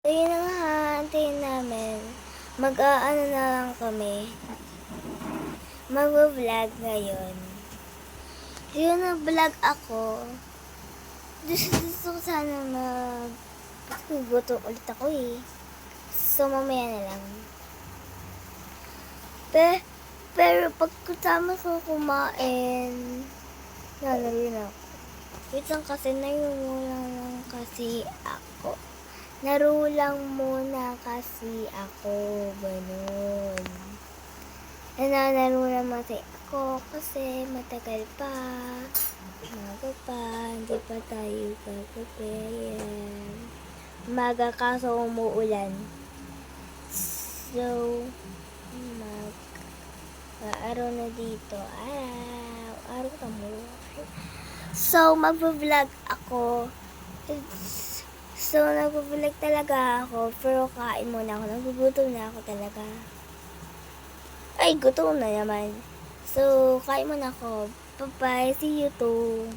Ayun na nga, aantayin namin. Mag-aano na lang kami. Mag-vlog ngayon. Yun, nag-vlog ako. Gusto ko sana gutom ulit ako eh. So, mamaya na lang. Pero pag kasama ko kumain, lalawin ako. Wait lang kasi nayumulang lang kasi ako. Narulang muna kasi ako, ganun. Nananaro naman ako kasi matagal pa. Maga pa, hindi pa tayo kakapayan. Maga kaso umuulan. So, araw na dito. Araw ka mo. So, mag-vlog ako. So, nag-vlog talaga ako, pero kain muna ako. Nagugutom na ako talaga. Ay, gutom na naman. So, kain muna ako. Bye-bye. See you too.